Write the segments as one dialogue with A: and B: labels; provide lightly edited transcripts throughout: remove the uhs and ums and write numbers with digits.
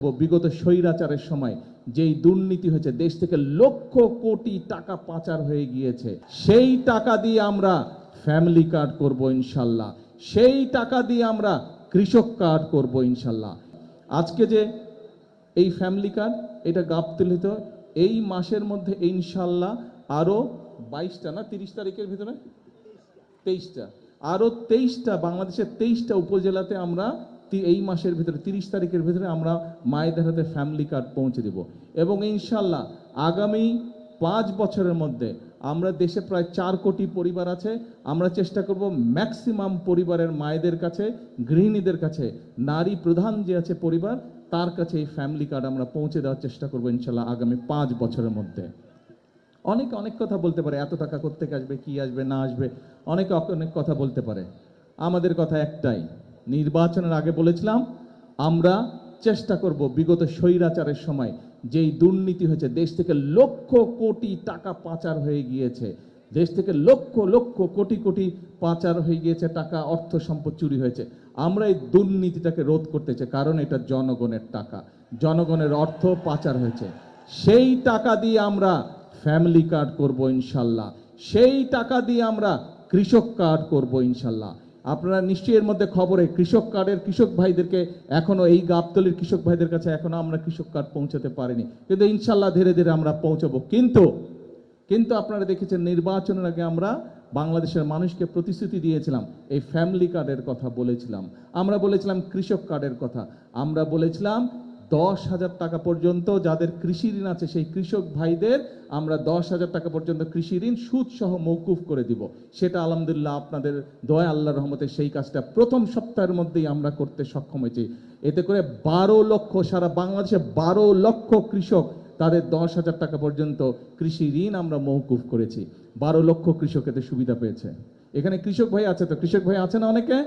A: বিগত স্বৈরাচারের সময় যেই দুর্নীতি হয়েছে, দেশ থেকে লক্ষ কোটি টাকা পাচার হয়ে গিয়েছে, সেই টাকা দিয়ে আমরা ফ্যামিলি কার্ড করব ইনশাল্লাহ। সেই টাকা দিয়ে আমরা কৃষক কার্ড করব ইনশাল্লাহ। আজকে যে এই ফ্যামিলি কার্ড, এটা গাবতলীত এই মাসের মধ্যে ইনশাল্লাহ আরো 22টা না 30 তারিখের ভিতরে 23টা, আরো 23টা, বাংলাদেশের 23টা উপজেলাতে আমরা এই মাসের ভিতরে 30 তারিখের ভিতরে আমরা মায়েদের হাতে ফ্যামিলি কার্ড পৌঁছে দেব। এবং ইনশাল্লাহ আগামী 5 বছরের মধ্যে আমরা দেশে প্রায় 4 কোটি পরিবার আছে, আমরা চেষ্টা করব ম্যাক্সিমাম পরিবারের মায়েদের কাছে, গৃহিণীদের কাছে, নারী প্রধান যে আছে পরিবার, তার কাছে এই ফ্যামিলি কার্ড আমরা পৌঁছে দেওয়ার চেষ্টা করব ইনশাল্লাহ আগামী 5 বছরের মধ্যে। অনেকে অনেক কথা বলতে পারে, এত টাকা কোত্থেকে আসবে, কি আসবে না আসবে, অনেকে অনেক কথা বলতে পারে। আমাদের কথা একটাই, নির্বাচনের আগে বলেছিলাম আমরা চেষ্টা করব বিগত স্বৈরাচারের সময় যেই দুর্নীতি হয়েছে, দেশ থেকে লক্ষ কোটি টাকা পাচার হয়ে গিয়েছে, দেশ থেকে লক্ষ লক্ষ কোটি কোটি পাচার হয়ে গিয়েছে টাকা, অর্থ সম্পদ চুরি হয়েছে, আমরা এই দুর্নীতিটাকে রোধ করতে চাই। কারণ এটা জনগণের টাকা, জনগণের অর্থ পাচার হয়েছে। সেই টাকা দিয়ে আমরা ফ্যামিলি কার্ড করব ইনশাল্লাহ। সেই টাকা দিয়ে আমরা কৃষক কার্ড করব ইনশাল্লাহ। আপনারা নিশ্চয়ই এর মধ্যে খবরে কৃষক কার্ডের কৃষক ভাইদেরকে এখনো এই গাবতলীর কৃষক ভাইদের কাছে এখনো আমরা কৃষক কার্ড পৌঁছাতে পারিনি, কিন্তু ইনশাল্লাহ ধীরে ধীরে আমরা পৌঁছাবো। কিন্তু আপনারা দেখেছেন নির্বাচনের আগে আমরা বাংলাদেশের মানুষকে প্রতিশ্রুতি দিয়েছিলাম, এই ফ্যামিলি কার্ডের কথা বলেছিলাম, আমরা বলেছিলাম কৃষক কার্ডের কথা, আমরা বলেছিলাম 10,000 টাকা পর্যন্ত যাদের কৃষি ঋণ আছে সেই কৃষক ভাইদের আমরা 10,000 টাকা পর্যন্ত কৃষি ঋণ সুদ সহ মৌকুফ করে দিব। সেটা আলহামদুলিল্লাহ আপনাদের দয়া, আল্লাহর রহমতে সেই কাজটা প্রথম সপ্তাহের মধ্যেই আমরা করতে সক্ষম হয়েছি। এতে করে 12 লক্ষ, সারা বাংলাদেশে 12 লক্ষ কৃষক তাদের 10,000 টাকা পর্যন্ত কৃষি ঋণ আমরা মৌকুফ করেছি। 12 লক্ষ কৃষক এতে সুবিধা পেয়েছে। এখানে কৃষক ভাই আছে তো? কৃষক ভাই আছে না অনেকে?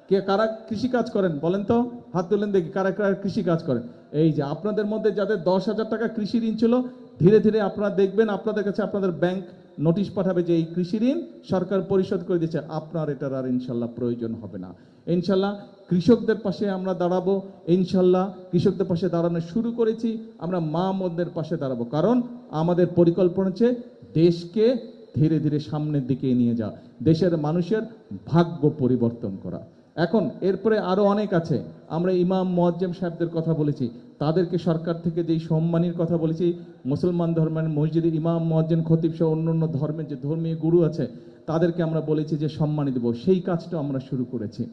A: কে কারা কৃষি কাজ করেন বলেন তো, হাত তুলেন দেখি কারা কারা কৃষি কাজ করেন। এই যে আপনাদের মধ্যে যাদের 10,000 টাকা কৃষি ঋণ ছিল, ধীরে ধীরে আপনারা দেখবেন আপনাদের কাছে আপনাদের ব্যাংক নোটিশ পাঠাবে যে এই কৃষি ঋণ সরকার পরিশোধ করে দিচ্ছে, আপনার এটার আর ইনশাল্লাহ প্রয়োজন হবে না। ইনশাল্লাহ কৃষকদের পাশে আমরা দাঁড়াবো, ইনশাল্লাহ কৃষকদের পাশে দাঁড়ানো শুরু করেছি, আমরা মা বোনদের পাশে দাঁড়াবো। কারণ আমাদের পরিকল্পনা হচ্ছে দেশকে ধীরে ধীরে সামনের দিকে নিয়ে যাওয়া, দেশের মানুষের ভাগ্য পরিবর্তন করা। এখন এরপরে আরো অনেক আছে। আমরা ইমাম মুয়াজ্জিম সাহেবদের কথা বলেছি, তাদেরকে সরকার থেকে যেই সম্মানের কথা বলেছি, মুসলমান ধর্মের মসজিদের ইমাম মুয়াজ্জিন খতিব সহ অন্যান্য ধর্মের যে ধর্মীয় গুরু আছে তাদেরকে আমরা বলেছি যে সম্মানী দেব, সেই কাজটা আমরা শুরু করেছি।